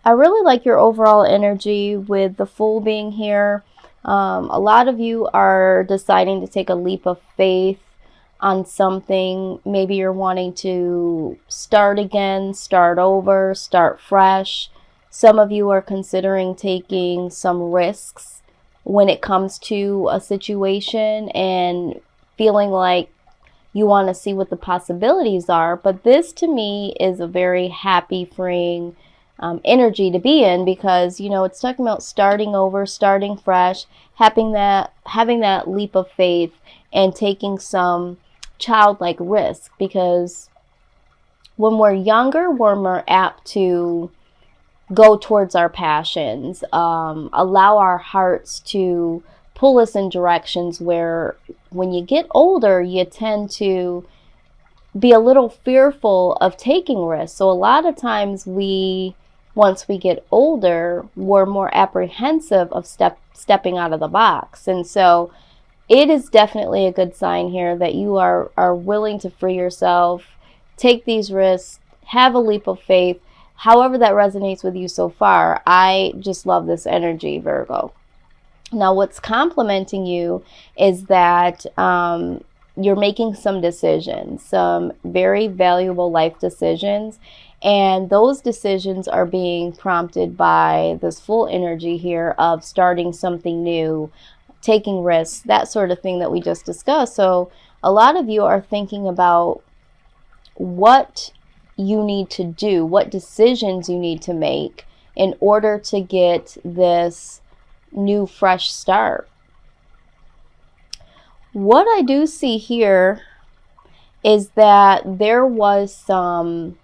I really like your overall energy with the Fool being here. A lot of you are deciding to take a leap of faith on something. Maybe you're wanting to start again, start over, start fresh. Some of you are considering taking some risks when it comes to a situation and feeling like you want to see what the possibilities are. But this to me is a very happy, freeing energy to be in, because it's talking about starting over, starting fresh, having that leap of faith and taking some childlike risk, because when we're younger, we're more apt to go towards our passions, allow our hearts to pull us in directions where when you get older, you tend to be a little fearful of taking risks. So a lot of times once we get older, we're more apprehensive of stepping out of the box. And so it is definitely a good sign here that you are willing to free yourself, take these risks, have a leap of faith. However that resonates with you so far, I just love this energy, Virgo. Now, what's complementing you is that you're making some decisions, some very valuable life decisions. And those decisions are being prompted by this full energy here of starting something new, taking risks, that sort of thing that we just discussed. So a lot of you are thinking about what you need to do, what decisions you need to make in order to get this new fresh start. What I do see here is that there was some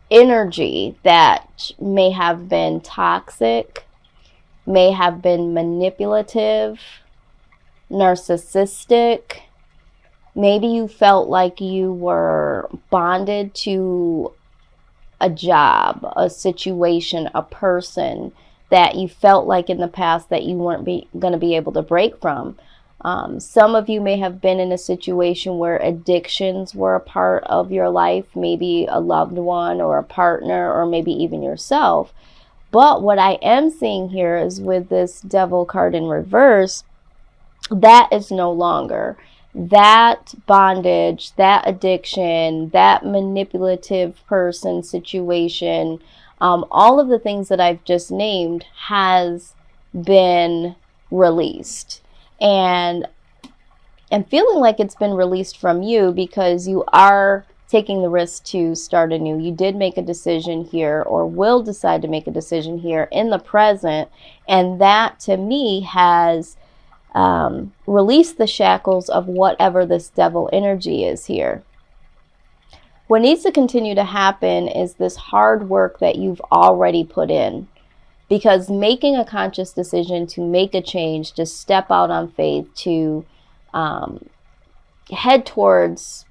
energy that may have been toxic, may have been manipulative, narcissistic. Maybe you felt like you were bonded to a job, a situation, a person that you felt like in the past that you weren't going to be able to break from. Some of you may have been in a situation where addictions were a part of your life, maybe a loved one or a partner or maybe even yourself. But what I am seeing here is with this Devil card in reverse, that is no longer. That bondage, that addiction, that manipulative person situation, all of the things that I've just named has been released. And I'm feeling like it's been released from you because you are taking the risk to start anew. You did make a decision here, or will decide to make a decision here in the present. And that to me has released the shackles of whatever this devil energy is here. What needs to continue to happen is this hard work that you've already put in. Because making a conscious decision to make a change, to step out on faith, to head towards,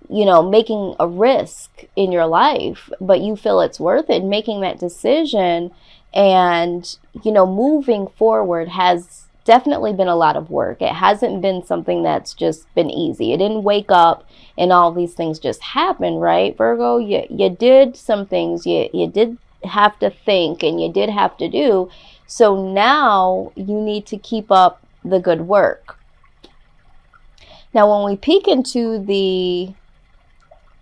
making a risk in your life, but you feel it's worth it, making that decision and, moving forward has definitely been a lot of work. It hasn't been something that's just been easy. It didn't wake up and all these things just happen, right, Virgo? You did some things. You did have to think and you did have to do. So now you need to keep up the good work. Now, when we peek into the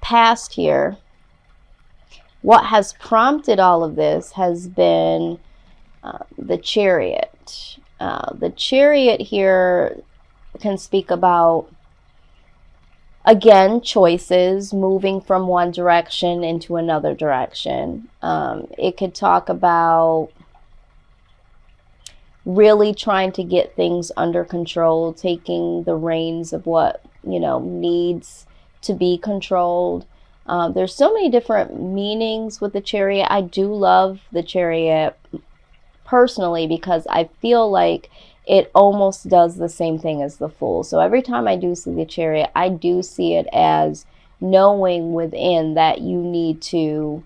past here, what has prompted all of this has been the Chariot. The Chariot here can speak about, again, choices, moving from one direction into another direction. It could talk about really trying to get things under control, taking the reins of what, needs to be controlled. There's so many different meanings with the Chariot. I do love the Chariot personally because I feel like it almost does the same thing as the Fool. So every time I do see the Chariot, I do see it as knowing within that you need to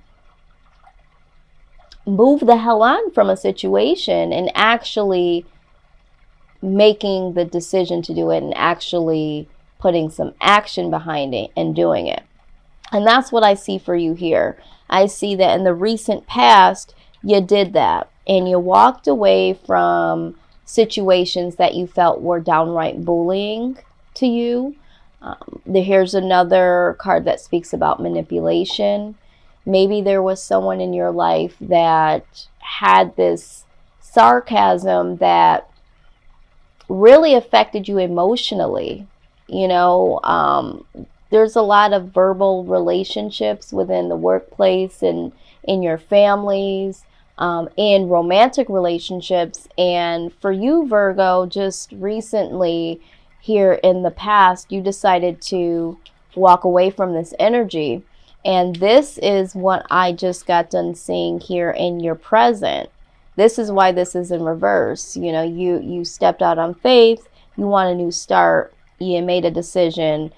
move the hell on from a situation and actually making the decision to do it and actually putting some action behind it and doing it. And that's what I see for you here. I see that in the recent past, you did that and you walked away from situations that you felt were downright bullying to you. Here's another card that speaks about manipulation. Maybe there was someone in your life that had this sarcasm that really affected you emotionally. You know, there's a lot of verbal relationships within the workplace and in your families, in romantic relationships. And for you, Virgo, just recently here in the past, you decided to walk away from this energy. And this is what I just got done seeing here in your present. This is why this is in reverse. You know, you stepped out on faith, you want a new start, you made a decision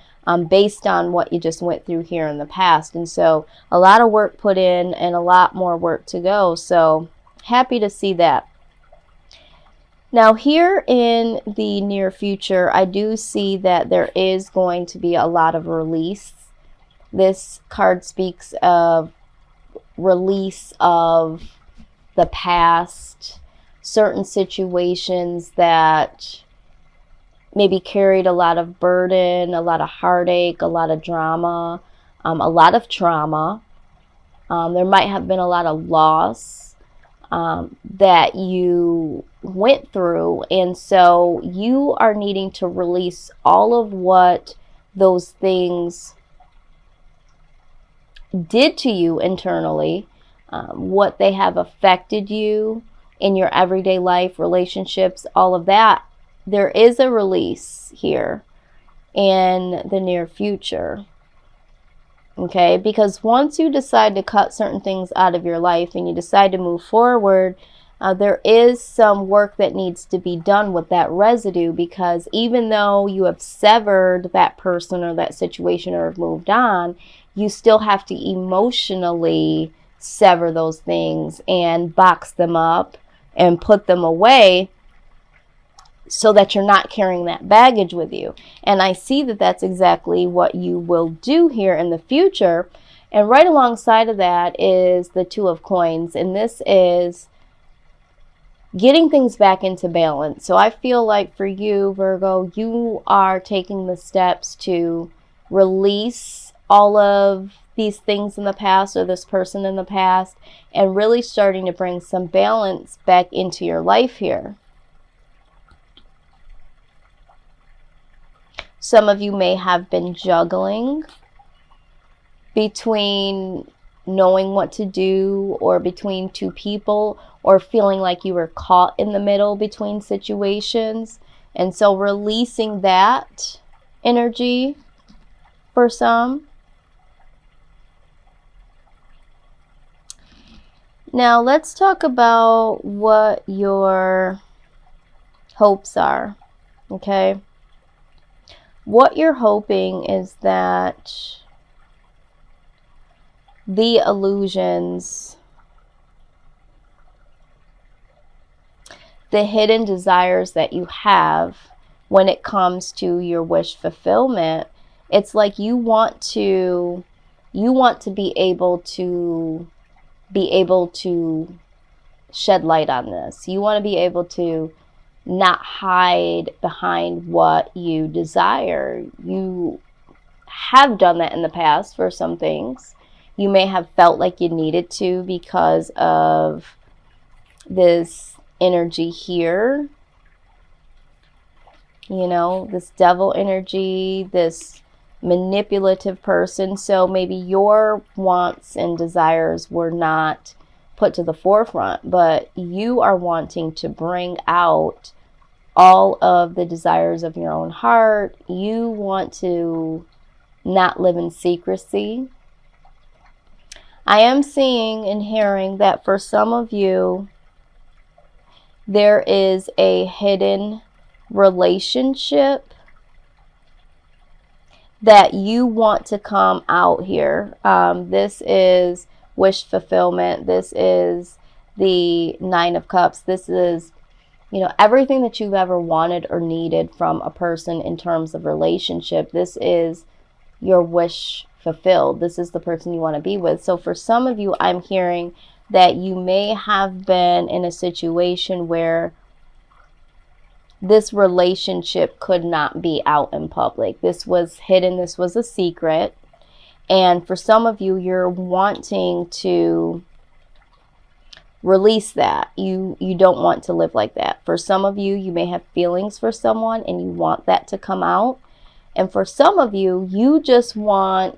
based on what you just went through here in the past. And so a lot of work put in and a lot more work to go. So happy to see that. Now here in the near future, I do see that there is going to be a lot of release. This card speaks of release of the past, certain situations that maybe carried a lot of burden, a lot of heartache, a lot of drama, a lot of trauma. There might have been a lot of loss that you went through. And so you are needing to release all of what those things did to you internally, what they have affected you in your everyday life, relationships, all of that. There is a release here in the near future. Okay, because once you decide to cut certain things out of your life and you decide to move forward, there is some work that needs to be done with that residue, because even though you have severed that person or that situation or have moved on, you still have to emotionally sever those things and box them up and put them away so that you're not carrying that baggage with you. And I see that that's exactly what you will do here in the future. And right alongside of that is the Two of Coins. And this is getting things back into balance. So I feel like for you, Virgo, you are taking the steps to release all of these things in the past or this person in the past and really starting to bring some balance back into your life here. Some of you may have been juggling between knowing what to do or between two people, or feeling like you were caught in the middle between situations. And so releasing that energy for some. Now let's talk about what your hopes are, okay? What you're hoping is that the illusions, the hidden desires that you have when it comes to your wish fulfillment, it's like you want to be able to shed light on this. You want to be able to not hide behind what you desire. You have done that in the past for some things. You may have felt like you needed to because of this energy here. You know, this devil energy, this manipulative person. So maybe your wants and desires were not put to the forefront, but you are wanting to bring out all of the desires of your own heart. You want to not live in secrecy. I am seeing and hearing that for some of you, there is a hidden relationship that you want to come out here. This is wish fulfillment. This is the Nine of Cups. This is, you know, everything that you've ever wanted or needed from a person in terms of relationship. This is your wish fulfilled. This is the person you want to be with. So for some of you, I'm hearing that you may have been in a situation where this relationship could not be out in public. This was hidden. This was a secret. And for some of you, you're wanting to release that. You don't want to live like that. For some of you, you may have feelings for someone and you want that to come out. And for some of you, you just want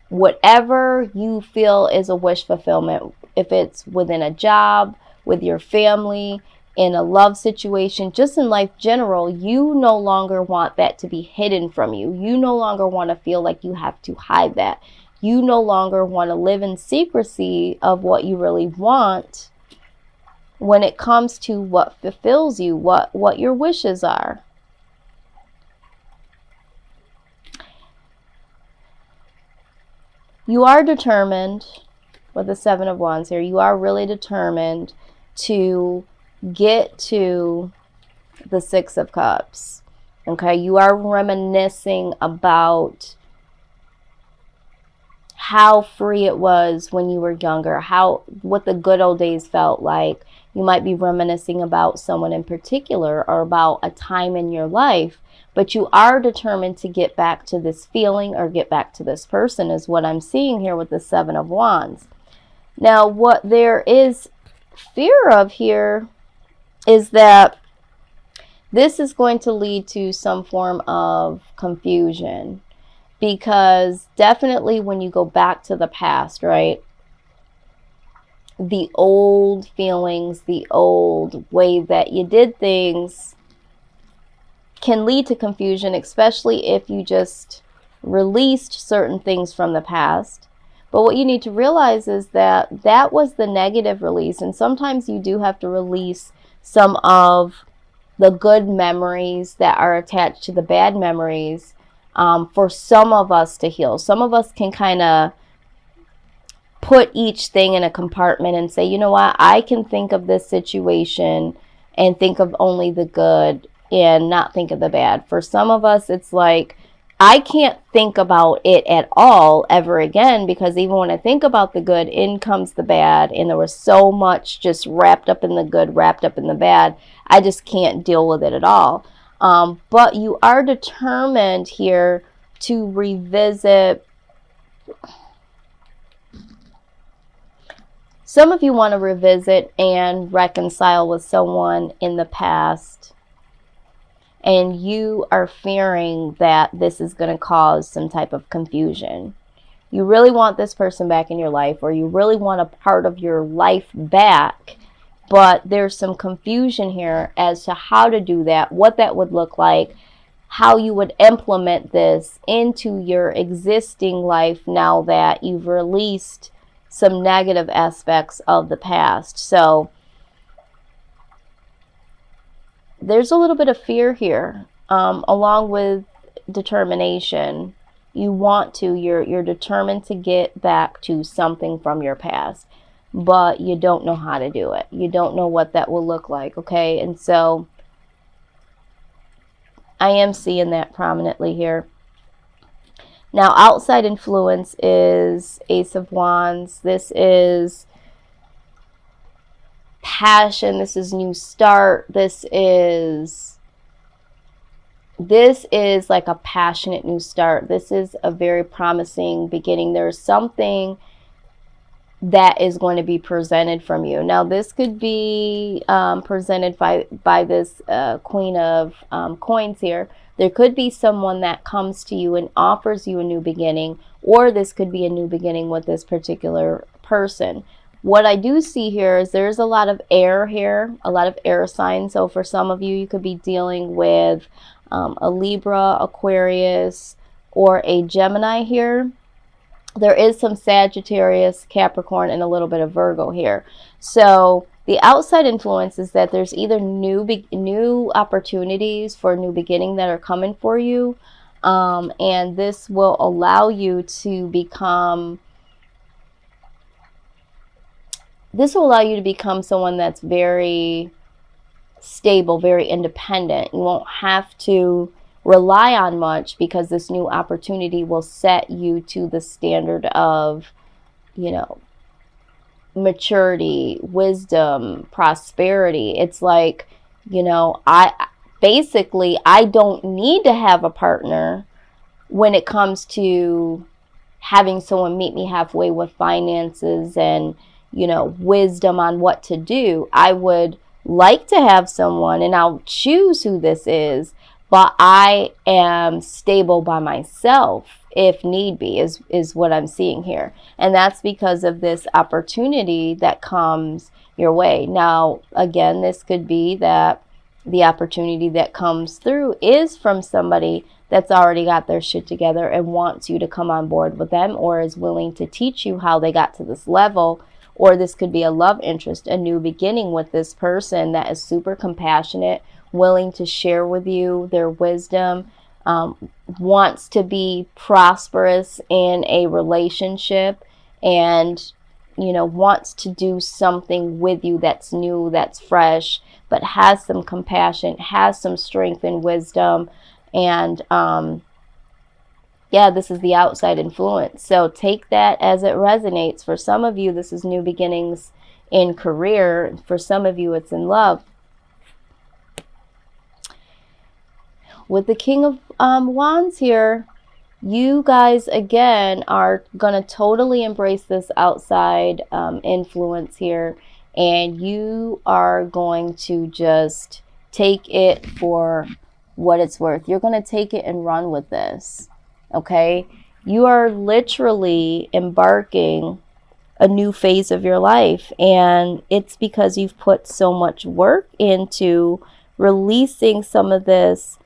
whatever you feel is a wish fulfillment. If it's within a job, with your family, in a love situation, just in life general, you no longer want that to be hidden from you. You no longer want to feel like you have to hide that. You no longer want to live in secrecy of what you really want when it comes to what fulfills you, what your wishes are. You are determined, with the Seven of Wands here, you are really determined to get to the Six of Cups. Okay, you are reminiscing about how free it was when you were younger, what the good old days felt like. You might be reminiscing about someone in particular or about a time in your life, but you are determined to get back to this feeling or get back to this person, is what I'm seeing here with the Seven of Wands. Now, what there is fear of here is that this is going to lead to some form of confusion, because definitely when you go back to the past, right, the old feelings, the old way that you did things can lead to confusion, especially if you just released certain things from the past. But what you need to realize is that that was the negative release, and sometimes you do have to release some of the good memories that are attached to the bad memories for some of us to heal. Some of us can kind of put each thing in a compartment and say, you know what, I can think of this situation and think of only the good and not think of the bad. For some of us, it's like, I can't think about it at all ever again, because even when I think about the good, in comes the bad, and there was so much just wrapped up in the good, wrapped up in the bad, I just can't deal with it at all. But you are determined here to revisit. Some of you want to revisit and reconcile with someone in the past, and you are fearing that this is going to cause some type of confusion. You really want this person back in your life, or you really want a part of your life back, but there's some confusion here as to how to do that, what that would look like, how you would implement this into your existing life now that you've released some negative aspects of the past. So there's a little bit of fear here, along with determination. You want to, you're determined to get back to something from your past, but you don't know how to do it. You don't know what that will look like, okay? And so I am seeing that prominently here. Now, outside influence is Ace of Wands. This is passion. This is new start. This is like a passionate new start. This is a very promising beginning. There's something that is going to be presented from you. Now, this could be presented by this Queen of Coins here. There could be someone that comes to you and offers you a new beginning, or this could be a new beginning with this particular person. What I do see here is there's a lot of air here, a lot of air signs. So for some of you, you could be dealing with a Libra, Aquarius, or a Gemini here. There is some Sagittarius, Capricorn, and a little bit of Virgo here. So the outside influence is that there's either new opportunities for a new beginning that are coming for you, and this will allow you to become someone that's very stable, very independent. You won't have to rely on much, because this new opportunity will set you to the standard of, you know, maturity, wisdom, prosperity. It's like, you know, I don't need to have a partner when it comes to having someone meet me halfway with finances and, you know, wisdom on what to do. I would like to have someone, and I'll choose who this is, but I am stable by myself if need be, is what I'm seeing here. And that's because of this opportunity that comes your way. Now, again, this could be that the opportunity that comes through is from somebody that's already got their shit together and wants you to come on board with them, or is willing to teach you how they got to this level. Or this could be a love interest, a new beginning with this person that is super compassionate, willing to share with you their wisdom, wants to be prosperous in a relationship, and, you know, wants to do something with you that's new, that's fresh, but has some compassion, has some strength and wisdom. And yeah, this is the outside influence. So take that as it resonates. For some of you, this is new beginnings in career. For some of you, it's in love. With the King of Wands here, you guys, again, are going to totally embrace this outside influence here. And you are going to just take it for what it's worth. You're going to take it and run with this. Okay? You are literally embarking a new phase of your life. And it's because you've put so much work into releasing some of this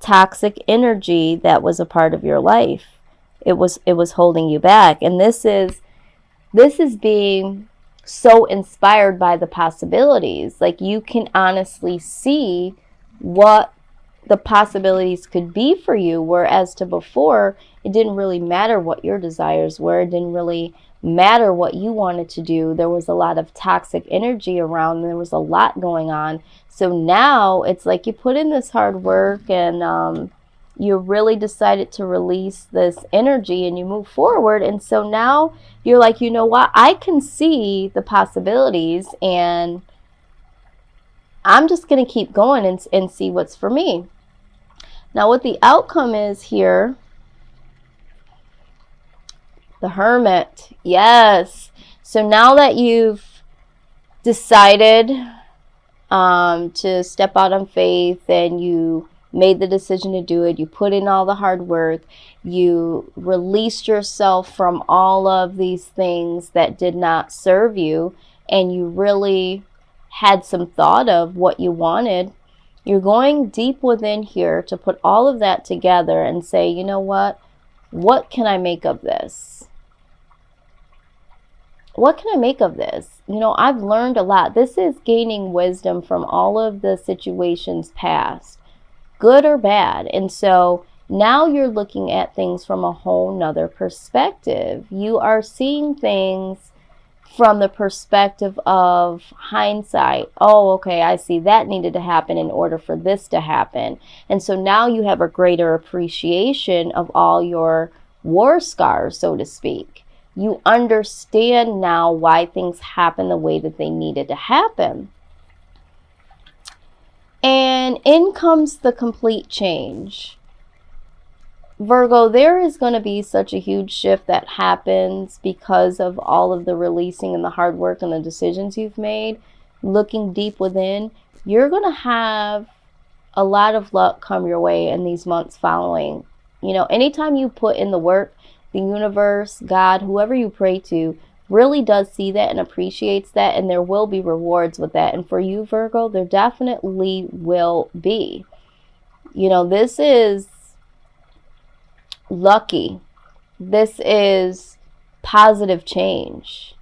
toxic energy that was a part of your life. It was holding you back. And this is being so inspired by the possibilities. Like, you can honestly see what the possibilities could be for you, whereas to before, it didn't really matter what your desires were. It didn't really matter what you wanted to do. There was a lot of toxic energy around. There was a lot going on. So now it's like you put in this hard work, and you really decided to release this energy, and you move forward. And so now you're like, you know what? I can see the possibilities, and I'm just going to keep going and see what's for me. Now, what the outcome is here, the Hermit. Yes. So now that you've decided to step out on faith, and you made the decision to do it, you put in all the hard work, you released yourself from all of these things that did not serve you, and you really had some thought of what you wanted, you're going deep within here to put all of that together and say, you know what can I make of this? What can I make of this? You know, I've learned a lot. This is gaining wisdom from all of the situations past, good or bad. And so now you're looking at things from a whole nother perspective. You are seeing things from the perspective of hindsight. Oh, okay, I see that needed to happen in order for this to happen. And so now you have a greater appreciation of all your war scars, so to speak. You understand now why things happen the way that they needed to happen. And in comes the complete change. Virgo, there is going to be such a huge shift that happens because of all of the releasing and the hard work and the decisions you've made. Looking deep within, you're going to have a lot of luck come your way in these months following. You know, anytime you put in the work, the universe, God, whoever you pray to, really does see that and appreciates that, and there will be rewards with that. And for you, Virgo, there definitely will be. You know, this is lucky. This is positive change.